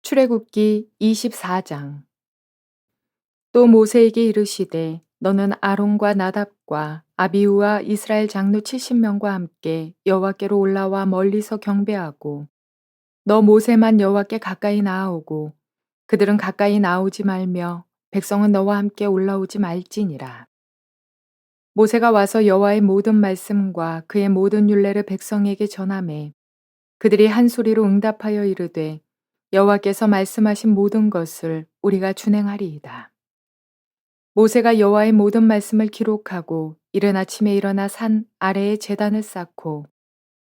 출애굽기 24장. 또 모세에게 이르시되 너는 아론과 나답과 아비후와 이스라엘 장로 70명과 함께 여호와께로 올라와 멀리서 경배하고 너 모세만 여호와께 가까이 나아오고 그들은 가까이 나오지 말며 백성은 너와 함께 올라오지 말지니라. 모세가 와서 여호와의 모든 말씀과 그의 모든 율례를 백성에게 전하매 그들이 한 소리로 응답하여 이르되 여호와께서 말씀하신 모든 것을 우리가 준행하리이다. 모세가 여호와의 모든 말씀을 기록하고 이른 아침에 일어나 산 아래에 제단을 쌓고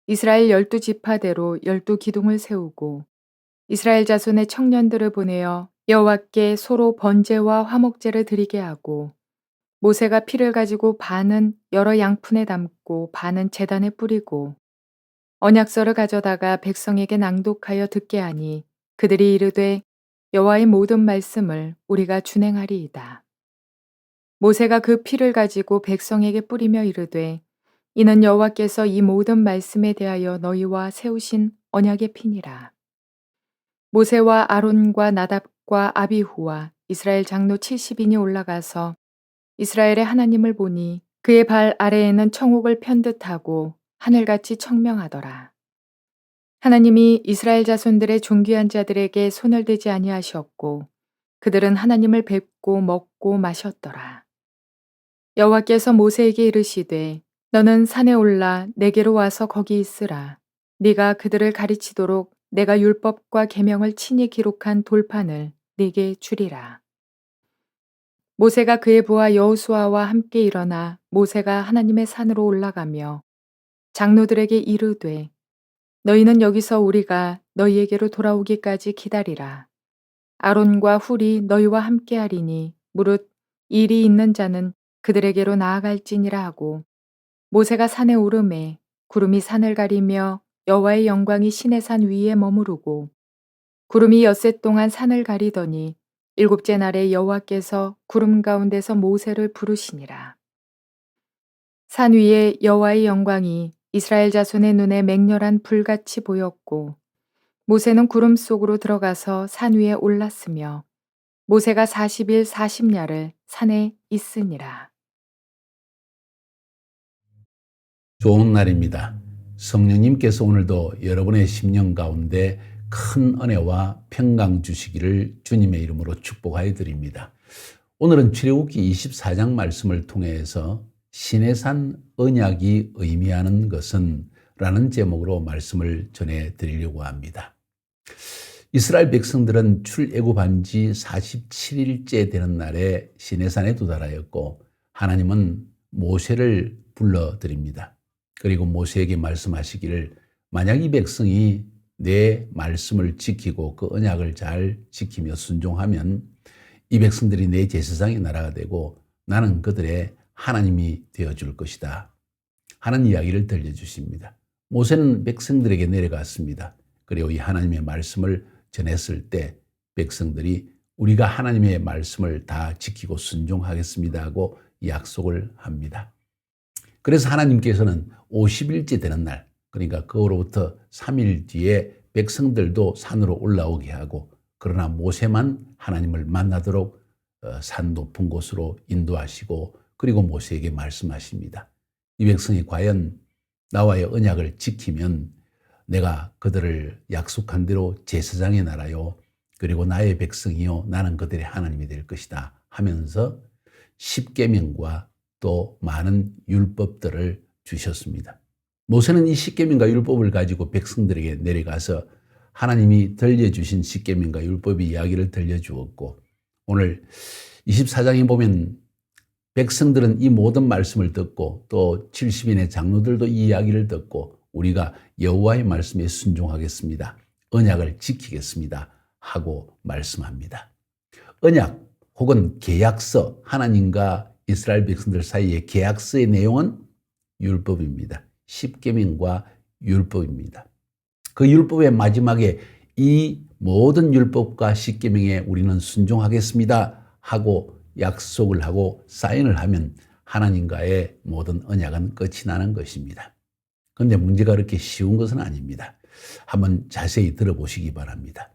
이스라엘 12지파대로 12기둥을 세우고 이스라엘 자손의 청년들을 보내어 여호와께 소로 번제와 화목제를 드리게 하고 모세가 피를 가지고 반은 여러 양푼에 담고 반은 제단에 뿌리고 언약서를 가져다가 백성에게 낭독하여 듣게 하니 그들이 이르되 여호와의 모든 말씀을 우리가 준행하리이다. 모세가 그 피를 가지고 백성에게 뿌리며 이르되 이는 여호와께서 이 모든 말씀에 대하여 너희와 세우신 언약의 피니라. 모세와 아론과 나답과 아비후와 이스라엘 장로 70인이 올라가서 이스라엘의 하나님을 보니 그의 발 아래에는 청옥을 편듯하고 하늘같이 청명하더라. 하나님이 이스라엘 자손들의 존귀한 자들에게 손을 대지 아니하셨고 그들은 하나님을 뵙고 먹고 마셨더라. 여호와께서 모세에게 이르시되 너는 산에 올라 내게로 와서 거기 있으라. 네가 그들을 가르치도록 내가 율법과 계명을 친히 기록한 돌판을 네게 주리라. 모세가 그의 부하 여호수아와 함께 일어나 모세가 하나님의 산으로 올라가며 장로들에게 이르되 너희는 여기서 우리가 너희에게로 돌아오기까지 기다리라. 아론과 훌이 너희와 함께하리니 무릇 일이 있는 자는 그들에게로 나아갈지니라 하고 모세가 산에 오르매 구름이 산을 가리며 여호와의 영광이 시내산 위에 머무르고 구름이 엿새 동안 산을 가리더니 일곱째 날에 여호와께서 구름 가운데서 모세를 부르시니라. 산 위에 여호와의 영광이 이스라엘 자손의 눈에 맹렬한 불같이 보였고 모세는 구름 속으로 들어가서 산 위에 올랐으며 모세가 40일 40야를 산에 있으니라. 좋은 날입니다. 성령님께서 오늘도 여러분의 심령 가운데 큰 은혜와 평강 주시기를 주님의 이름으로 축복하여 드립니다. 오늘은 출애굽기 24장 말씀을 통해서 시내산 언약이 의미하는 것은 라는 제목으로 말씀을 전해 드리려고 합니다. 이스라엘 백성들은 출애굽한 지 47일째 되는 날에 시내산에 도달하였고 하나님은 모세를 불러드립니다. 그리고 모세에게 말씀하시기를 만약 이 백성이 내 말씀을 지키고 그 언약을 잘 지키며 순종하면 이 백성들이 내 제사장의 나라가 되고 나는 그들의 하나님이 되어줄 것이다 하는 이야기를 들려주십니다. 모세는 백성들에게 내려갔습니다. 그리고 이 하나님의 말씀을 전했을 때 백성들이 우리가 하나님의 말씀을 다 지키고 순종하겠습니다 하고 약속을 합니다. 그래서 하나님께서는 50일째 되는 날, 그러니까 그로부터 3일 뒤에 백성들도 산으로 올라오게 하고 그러나 모세만 하나님을 만나도록 산 높은 곳으로 인도하시고 그리고 모세에게 말씀하십니다. 이 백성이 과연 나와의 언약을 지키면 내가 그들을 약속한 대로 제사장의 나라요 그리고 나의 백성이요 나는 그들의 하나님이 될 것이다 하면서 십계명과 또 많은 율법들을 주셨습니다. 모세는 이 십계명과 율법을 가지고 백성들에게 내려가서 하나님이 들려주신 십계명과 율법의 이야기를 들려주었고 오늘 24장에 보면 백성들은 이 모든 말씀을 듣고 또 70인의 장로들도 이 이야기를 듣고 우리가 여호와의 말씀에 순종하겠습니다. 언약을 지키겠습니다. 하고 말씀합니다. 언약 혹은 계약서, 하나님과 이스라엘 백성들 사이의 계약서의 내용은 율법입니다. 십계명과 율법입니다. 그 율법의 마지막에 이 모든 율법과 십계명에 우리는 순종하겠습니다 하고 약속을 하고 사인을 하면 하나님과의 모든 언약은 끝이 나는 것입니다. 그런데 문제가 그렇게 쉬운 것은 아닙니다. 한번 자세히 들어보시기 바랍니다.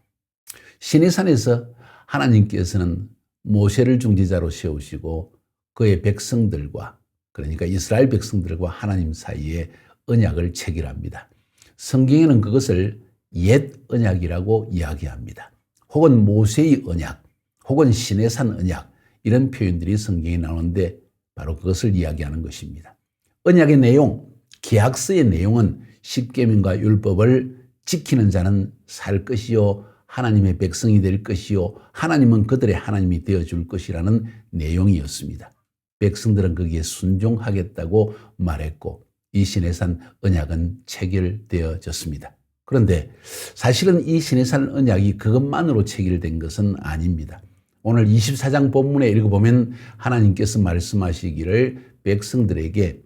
시내산에서 하나님께서는 모세를 중재자로 세우시고 그의 백성들과, 그러니까 이스라엘 백성들과 하나님 사이에 언약을 체결합니다. 성경에는 그것을 옛 언약이라고 이야기합니다. 혹은 모세의 언약, 혹은 시내산 언약, 이런 표현들이 성경에 나오는데 바로 그것을 이야기하는 것입니다. 언약의 내용, 계약서의 내용은 십계명과 율법을 지키는 자는 살 것이요 하나님의 백성이 될 것이요 하나님은 그들의 하나님이 되어줄 것이라는 내용이었습니다. 백성들은 거기에 순종하겠다고 말했고 이 시내산 언약은 체결되어졌습니다. 그런데 사실은 이 시내산 언약이 그것만으로 체결된 것은 아닙니다. 오늘 24장 본문에 읽어보면 하나님께서 말씀하시기를 백성들에게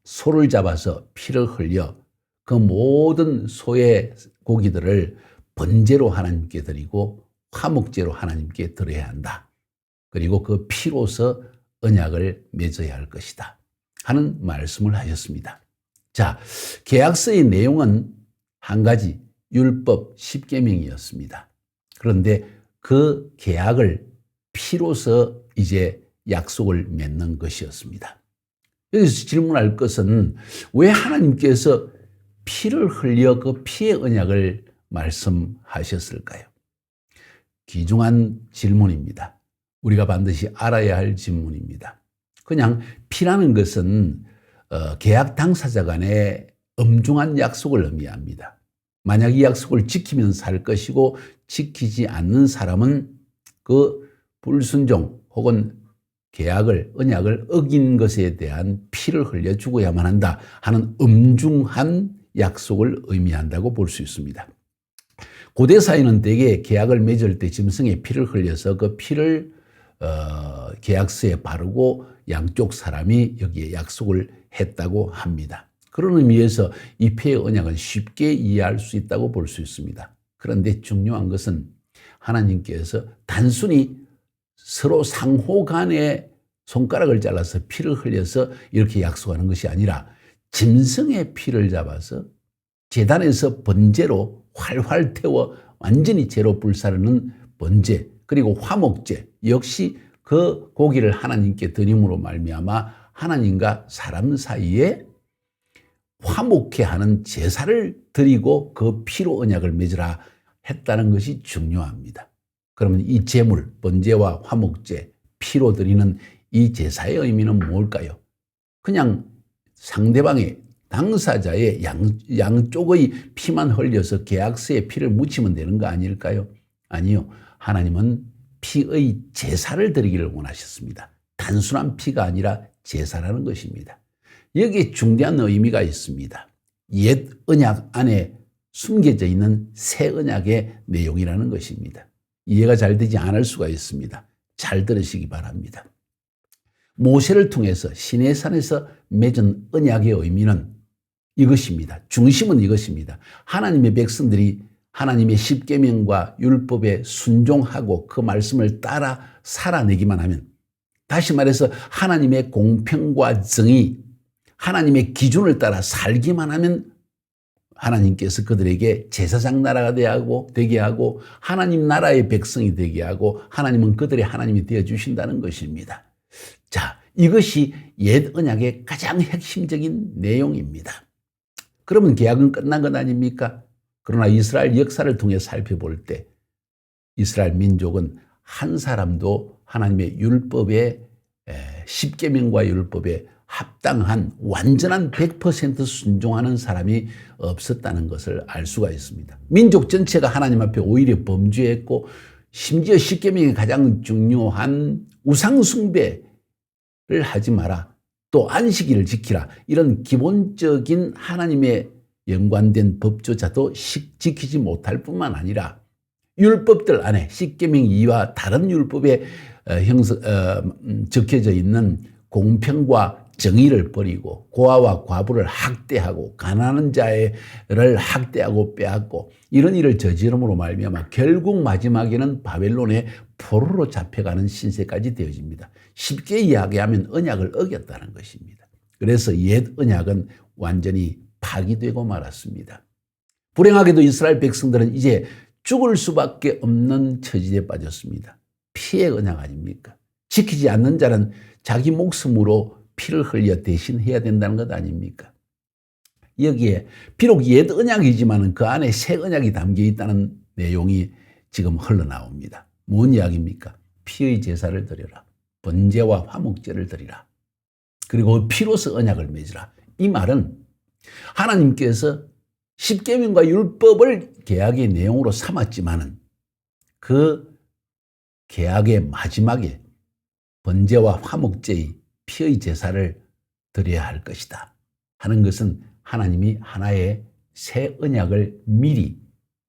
소를 잡아서 피를 흘려 그 모든 소의 고기들을 번제로 하나님께 드리고 화목제로 하나님께 드려야 한다. 그리고 그 피로서 언약을 맺어야 할 것이다 하는 말씀을 하셨습니다. 자, 계약서의 내용은 한 가지 율법 십계명이었습니다. 그런데 그 계약을 피로서 이제 약속을 맺는 것이었습니다. 여기서 질문할 것은 왜 하나님께서 피를 흘려 그 피의 언약을 말씀하셨을까요? 귀중한 질문입니다. 우리가 반드시 알아야 할 질문입니다. 그냥 피라는 것은 계약 당사자 간의 엄중한 약속을 의미합니다. 만약 이 약속을 지키면 살 것이고 지키지 않는 사람은 그 불순종 혹은 계약을, 언약을 어긴 것에 대한 피를 흘려 죽어야만 한다 하는 엄중한 약속을 의미한다고 볼 수 있습니다. 고대 사회는 대개 계약을 맺을 때 짐승의 피를 흘려서 그 피를 계약서에 바르고 양쪽 사람이 여기에 약속을 했다고 합니다. 그런 의미에서 이 피의 언약은 쉽게 이해할 수 있다고 볼 수 있습니다. 그런데 중요한 것은 하나님께서 단순히 서로 상호 간에 손가락을 잘라서 피를 흘려서 이렇게 약속하는 것이 아니라 짐승의 피를 잡아서 제단에서 번제로 활활 태워 완전히 죄로 불사르는 번제, 그리고 화목제 역시 그 고기를 하나님께 드림으로 말미암아 하나님과 사람 사이에 화목케 하는 제사를 드리고 그 피로 언약을 맺으라 했다는 것이 중요합니다. 그러면 이 제물, 번제와 화목제, 피로 드리는 이 제사의 의미는 뭘까요? 그냥 상대방의 당사자의 양쪽의 피만 흘려서 계약서에 피를 묻히면 되는 거 아닐까요? 아니요. 하나님은 피의 제사를 드리기를 원하셨습니다. 단순한 피가 아니라 제사라는 것입니다. 여기에 중대한 의미가 있습니다. 옛 언약 안에 숨겨져 있는 새 언약의 내용이라는 것입니다. 이해가 잘 되지 않을 수가 있습니다. 잘 들으시기 바랍니다. 모세를 통해서 시내산에서 맺은 언약의 의미는 이것입니다. 중심은 이것입니다. 하나님의 백성들이 하나님의 십계명과 율법에 순종하고 그 말씀을 따라 살아내기만 하면, 다시 말해서 하나님의 공평과 정의, 하나님의 기준을 따라 살기만 하면 하나님께서 그들에게 제사장 나라가 되게 하고 하나님 나라의 백성이 되게 하고 하나님은 그들의 하나님이 되어주신다는 것입니다. 자, 이것이 옛 언약의 가장 핵심적인 내용입니다. 그러면 계약은 끝난 것 아닙니까? 그러나 이스라엘 역사를 통해 살펴볼 때 이스라엘 민족은 한 사람도 하나님의 율법의 십계명과 율법에 합당한 완전한 100% 순종하는 사람이 없었다는 것을 알 수가 있습니다. 민족 전체가 하나님 앞에 오히려 범죄했고 심지어 십계명이 가장 중요한 우상 숭배를 하지 마라, 또 안식일을 지키라, 이런 기본적인 하나님의 연관된 법조차도 지키지 못할 뿐만 아니라 율법들 안에 십계명 이와 다른 율법에 적혀져 있는 공평과 정의를 버리고 고아와 과부를 학대하고 가난한 자를 학대하고 빼앗고 이런 일을 저지름으로 말미암아 결국 마지막에는 바벨론의 포로로 잡혀가는 신세까지 되어집니다. 쉽게 이야기하면 언약을 어겼다는 것입니다. 그래서 옛 언약은 완전히 파기되고 말았습니다. 불행하게도 이스라엘 백성들은 이제 죽을 수밖에 없는 처지에 빠졌습니다. 피의 언약 아닙니까? 지키지 않는 자는 자기 목숨으로 피를 흘려 대신해야 된다는 것 아닙니까? 여기에 비록 옛 언약이지만 그 안에 새 언약이 담겨 있다는 내용이 지금 흘러나옵니다. 뭔 이야기입니까? 피의 제사를 드려라. 번제와 화목제를 드리라. 그리고 피로서 언약을 맺으라. 이 말은 하나님께서 십계명과 율법을 계약의 내용으로 삼았지만은 그 계약의 마지막에 번제와 화목제의 피의 제사를 드려야 할 것이다 하는 것은 하나님이 하나의 새 언약을 미리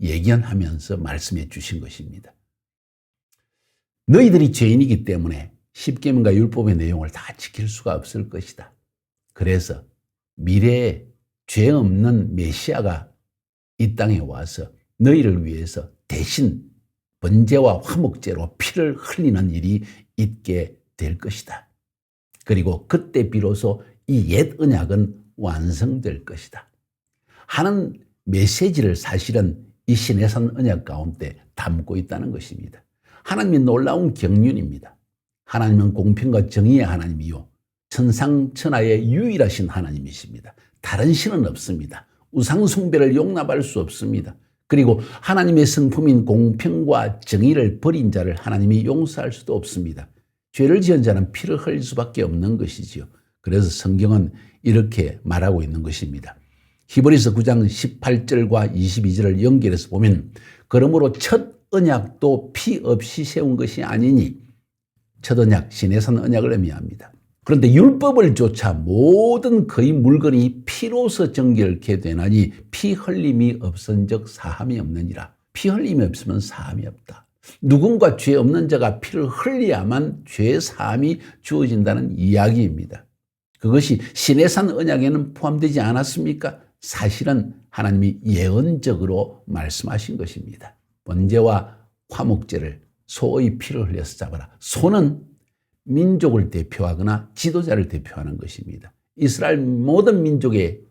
예견하면서 말씀해 주신 것입니다. 너희들이 죄인이기 때문에 십계명과 율법의 내용을 다 지킬 수가 없을 것이다. 그래서 미래에 죄 없는 메시아가 이 땅에 와서 너희를 위해서 대신 번제와 화목제로 피를 흘리는 일이 있게 될 것이다. 그리고 그때 비로소 이 옛 언약은 완성될 것이다 하는 메시지를 사실은 이 시내산 언약 가운데 담고 있다는 것입니다. 하나님의 놀라운 경륜입니다. 하나님은 공평과 정의의 하나님이요 천상천하의 유일하신 하나님이십니다. 다른 신은 없습니다. 우상 숭배를 용납할 수 없습니다. 그리고 하나님의 성품인 공평과 정의를 버린 자를 하나님이 용서할 수도 없습니다. 죄를 지은 자는 피를 흘릴 수밖에 없는 것이지요. 그래서 성경은 이렇게 말하고 있는 것입니다. 히브리서 9장 18절과 22절을 연결해서 보면 그러므로 첫 언약도 피 없이 세운 것이 아니니 첫 언약 시내산 언약을 의미합니다. 그런데 율법을 쫓아 모든 그의 물건이 피로서 정결케 되나니 피 흘림이 없은즉 사함이 없느니라. 피 흘림이 없으면 사함이 없다. 누군가 죄 없는 자가 피를 흘려야만 죄 사함이 주어진다는 이야기입니다. 그것이 시내산 언약에는 포함되지 않았습니까? 사실은 하나님이 예언적으로 말씀하신 것입니다. 번제와 화목제를 소의 피를 흘려서 잡아라. 소는 민족을 대표하거나 지도자를 대표하는 것입니다. 이스라엘 모든 민족의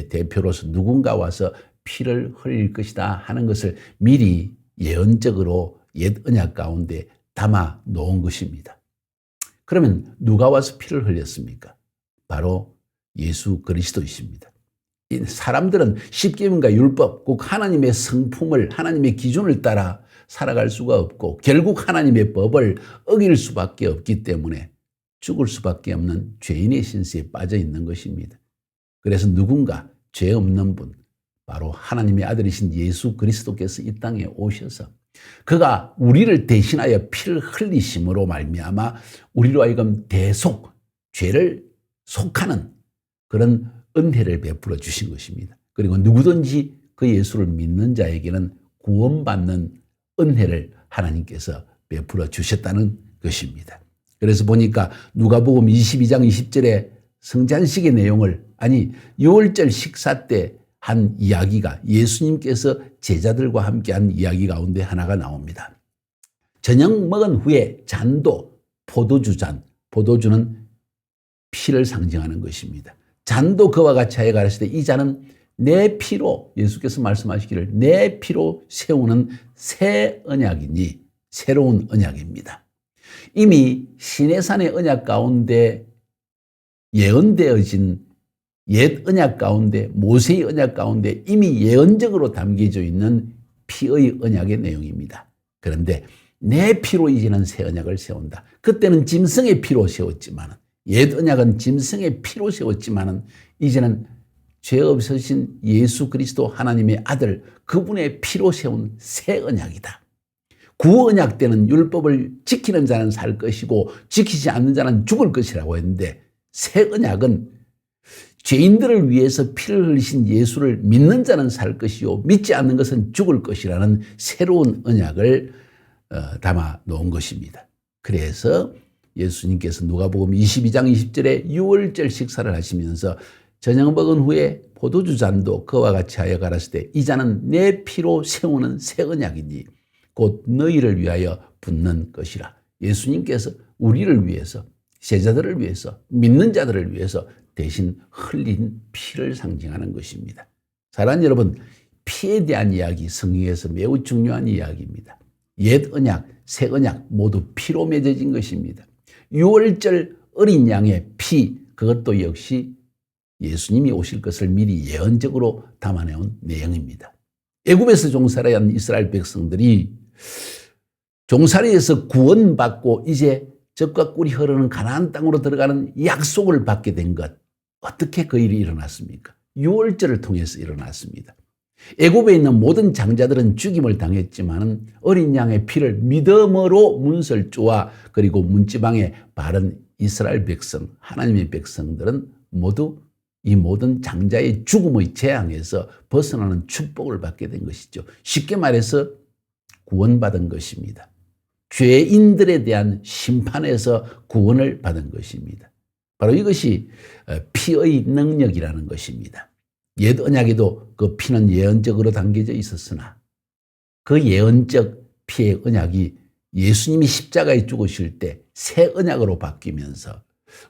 대표로서 누군가 와서 피를 흘릴 것이다 하는 것을 미리 예언적으로 옛 언약 가운데 담아 놓은 것입니다. 그러면 누가 와서 피를 흘렸습니까? 바로 예수 그리스도이십니다. 사람들은 십계명과 율법, 꼭 하나님의 성품을, 하나님의 기준을 따라 살아갈 수가 없고 결국 하나님의 법을 어길 수밖에 없기 때문에 죽을 수밖에 없는 죄인의 신세에 빠져 있는 것입니다. 그래서 누군가 죄 없는 분, 바로 하나님의 아들이신 예수 그리스도께서 이 땅에 오셔서 그가 우리를 대신하여 피를 흘리심으로 말미암아 우리로 하여금 대속, 죄를 속하는 그런 은혜를 베풀어 주신 것입니다. 그리고 누구든지 그 예수를 믿는 자에게는 구원받는 은혜를 하나님께서 베풀어 주셨다는 것입니다. 그래서 보니까 누가복음 22장 20절에 성찬식의 내용을, 아니 6월절 식사 때 한 이야기가 예수님께서 제자들과 함께한 이야기 가운데 하나가 나옵니다. 저녁 먹은 후에 잔도, 포도주잔, 포도주는 피를 상징하는 것입니다. 잔도 그와 같이 하여 가라사대 이 잔은 내 피로, 예수께서 말씀하시기를 내 피로 세우는 새 언약이니 새로운 언약입니다. 이미 시내산의 언약 가운데 예언되어진 옛 언약 가운데, 모세의 언약 가운데 이미 예언적으로 담겨져 있는 피의 언약의 내용입니다. 그런데 내 피로 이제는 새 언약을 세운다. 그때는 짐승의 피로 세웠지만, 옛 언약은 짐승의 피로 세웠지만 이제는 죄 없으신 예수 그리스도 하나님의 아들, 그분의 피로 세운 새 언약이다. 구언약 때는 율법을 지키는 자는 살 것이고 지키지 않는 자는 죽을 것이라고 했는데, 새 언약은 죄인들을 위해서 피를 흘리신 예수를 믿는 자는 살 것이요 믿지 않는 것은 죽을 것이라는 새로운 언약을 담아 놓은 것입니다. 그래서 예수님께서 누가복음 22장 20절에 6월절 식사를 하시면서 저녁 먹은 후에 포도주 잔도 그와 같이 하여 가라사대 이 잔은 내 피로 세우는 새 언약이니 곧 너희를 위하여 붓는 것이라. 예수님께서 우리를 위해서, 제자들을 위해서, 믿는 자들을 위해서 대신 흘린 피를 상징하는 것입니다. 사랑하는 여러분, 피에 대한 이야기, 성경에서 매우 중요한 이야기입니다. 옛 언약, 새 언약 모두 피로 맺어진 것입니다. 유월절 어린 양의 피, 그것도 역시 예수님이 오실 것을 미리 예언적으로 담아내온 내용입니다. 애굽에서 종살이한 이스라엘 백성들이 종살이에서 구원받고 이제 젖과 꿀이 흐르는 가나안 땅으로 들어가는 약속을 받게 된 것, 어떻게 그 일이 일어났습니까? 유월절을 통해서 일어났습니다. 애굽에 있는 모든 장자들은 죽임을 당했지만 어린 양의 피를 믿음으로 문설주와 그리고 문지방에 바른 이스라엘 백성, 하나님의 백성들은 모두 이 모든 장자의 죽음의 재앙에서 벗어나는 축복을 받게 된 것이죠. 쉽게 말해서 구원받은 것입니다. 죄인들에 대한 심판에서 구원을 받은 것입니다. 바로 이것이 피의 능력이라는 것입니다. 옛 언약에도 그 피는 예언적으로 담겨져 있었으나 그 예언적 피의 언약이 예수님이 십자가에 죽으실 때 새 언약으로 바뀌면서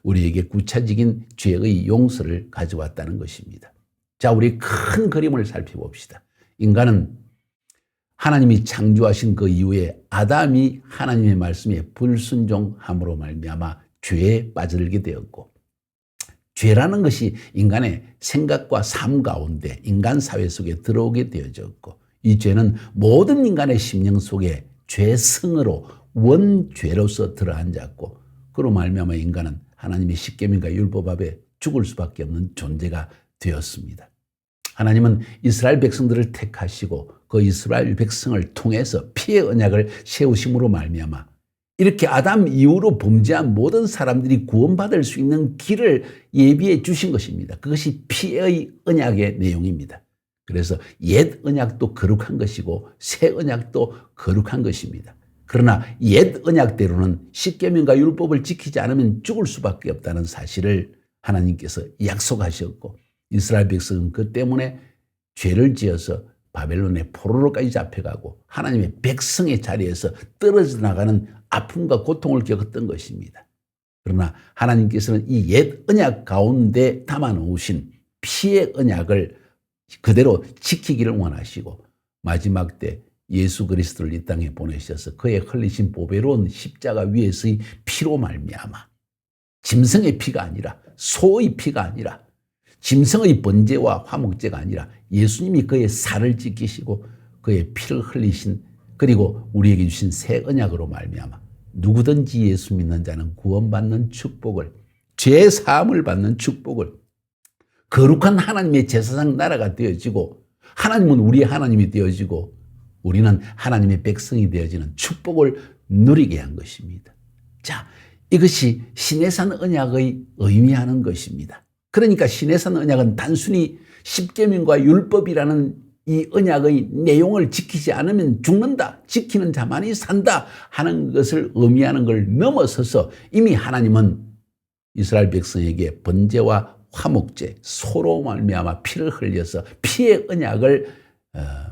우리에게 구체적인 죄의 용서를 가져왔다는 것입니다. 자, 우리 큰 그림을 살펴봅시다. 인간은 하나님이 창조하신 그 이후에 아담이 하나님의 말씀에 불순종함으로 말미암아 죄에 빠져들게 되었고, 죄라는 것이 인간의 생각과 삶 가운데 인간 사회 속에 들어오게 되어졌고, 이 죄는 모든 인간의 심령 속에 죄성으로 원죄로서 들어앉았고, 그로 말미암아 인간은 하나님의 십계명과 율법 앞에 죽을 수밖에 없는 존재가 되었습니다. 하나님은 이스라엘 백성들을 택하시고 그 이스라엘 백성을 통해서 피의 언약을 세우심으로 말미암아 이렇게 아담 이후로 범죄한 모든 사람들이 구원받을 수 있는 길을 예비해 주신 것입니다. 그것이 피의 언약의 내용입니다. 그래서 옛 언약도 거룩한 것이고 새 언약도 거룩한 것입니다. 그러나 옛 언약대로는 십계명과 율법을 지키지 않으면 죽을 수밖에 없다는 사실을 하나님께서 약속하셨고, 이스라엘 백성은 그 때문에 죄를 지어서 바벨론의 포로로까지 잡혀가고 하나님의 백성의 자리에서 떨어져 나가는 아픔과 고통을 겪었던 것입니다. 그러나 하나님께서는 이 옛 언약 가운데 담아놓으신 피의 언약을 그대로 지키기를 원하시고 마지막 때 예수 그리스도를 이 땅에 보내셔서 그의 흘리신 보배로운 십자가 위에서의 피로 말미암아, 짐승의 피가 아니라, 소의 피가 아니라, 짐승의 번제와 화목제가 아니라 예수님이 그의 살을 찢기시고 그의 피를 흘리신, 그리고 우리에게 주신 새 언약으로 말미암아 누구든지 예수 믿는 자는 구원받는 축복을, 죄 사함을 받는 축복을, 거룩한 하나님의 제사장 나라가 되어지고 하나님은 우리의 하나님이 되어지고 우리는 하나님의 백성이 되어지는 축복을 누리게 한 것입니다. 자, 이것이 시내산 언약의 의미하는 것입니다. 그러니까 시내산 언약은 단순히 십계명과 율법이라는 이 언약의 내용을 지키지 않으면 죽는다, 지키는 자만이 산다 하는 것을 의미하는 걸 넘어서서 이미 하나님은 이스라엘 백성에게 번제와 화목제, 소로 말미암아 피를 흘려서 피의 언약을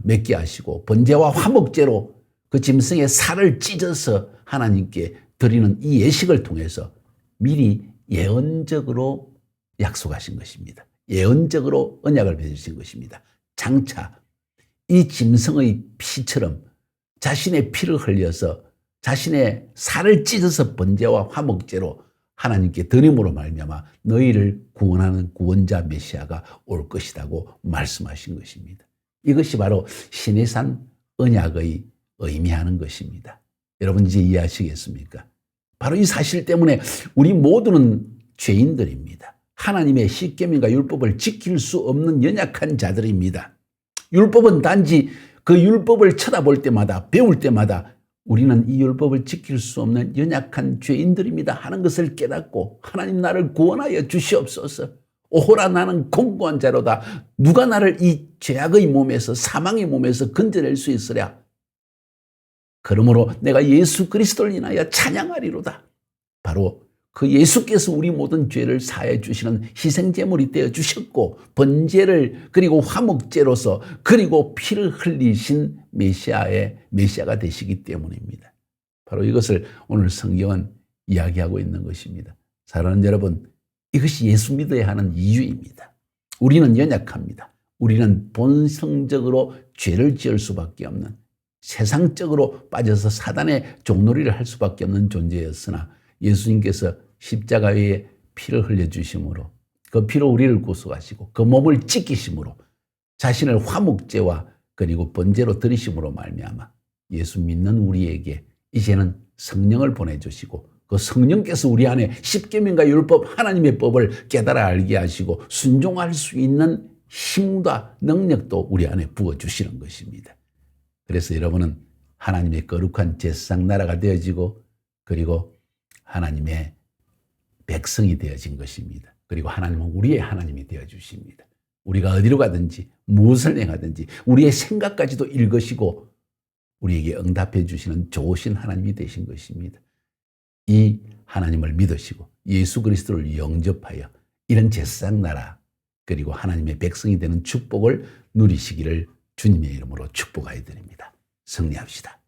맺게 하시고 번제와 화목제로 그 짐승의 살을 찢어서 하나님께 드리는 이 예식을 통해서 미리 예언적으로 약속하신 것입니다. 예언적으로 언약을 맺으신 것입니다. 장차 이 짐승의 피처럼 자신의 피를 흘려서 자신의 살을 찢어서 번제와 화목제로 하나님께 드림으로 말미암아 너희를 구원하는 구원자 메시아가 올 것이라고 말씀하신 것입니다. 이것이 바로 시내산 언약의 의미하는 것입니다. 여러분 이제 이해하시겠습니까? 바로 이 사실 때문에 우리 모두는 죄인들입니다. 하나님의 십계명과 율법을 지킬 수 없는 연약한 자들입니다. 율법은 단지 그 율법을 쳐다볼 때마다, 배울 때마다 우리는 이 율법을 지킬 수 없는 연약한 죄인들입니다 하는 것을 깨닫고 하나님 나를 구원하여 주시옵소서. 오호라 나는 공고한 자로다. 누가 나를 이 죄악의 몸에서, 사망의 몸에서 건져낼 수 있으랴. 그러므로 내가 예수 그리스도를 인하여 찬양하리로다. 바로 그 예수께서 우리 모든 죄를 사해 주시는 희생제물이 되어 주셨고 번제를 그리고 화목제로서 그리고 피를 흘리신 메시아가 되시기 때문입니다. 바로 이것을 오늘 성경은 이야기하고 있는 것입니다. 사랑하는 여러분, 이것이 예수 믿어야 하는 이유입니다. 우리는 연약합니다. 우리는 본성적으로 죄를 지을 수밖에 없는, 세상적으로 빠져서 사단의 종놀이를 할 수밖에 없는 존재였으나 예수님께서 십자가 위에 피를 흘려주심으로, 그 피로 우리를 구속하시고 그 몸을 찢기심으로 자신을 화목제와 그리고 번제로 드리심으로 말미암아 예수 믿는 우리에게 이제는 성령을 보내주시고 그 성령께서 우리 안에 십계명과 율법 하나님의 법을 깨달아 알게 하시고 순종할 수 있는 힘과 능력도 우리 안에 부어주시는 것입니다. 그래서 여러분은 하나님의 거룩한 제사장 나라가 되어지고 그리고 하나님의 백성이 되어진 것입니다. 그리고 하나님은 우리의 하나님이 되어주십니다. 우리가 어디로 가든지 무엇을 행하든지 우리의 생각까지도 읽으시고 우리에게 응답해 주시는 좋으신 하나님이 되신 것입니다. 이 하나님을 믿으시고 예수 그리스도를 영접하여 이런 제사장 나라 그리고 하나님의 백성이 되는 축복을 누리시기를 주님의 이름으로 축복하여 드립니다. 승리합시다.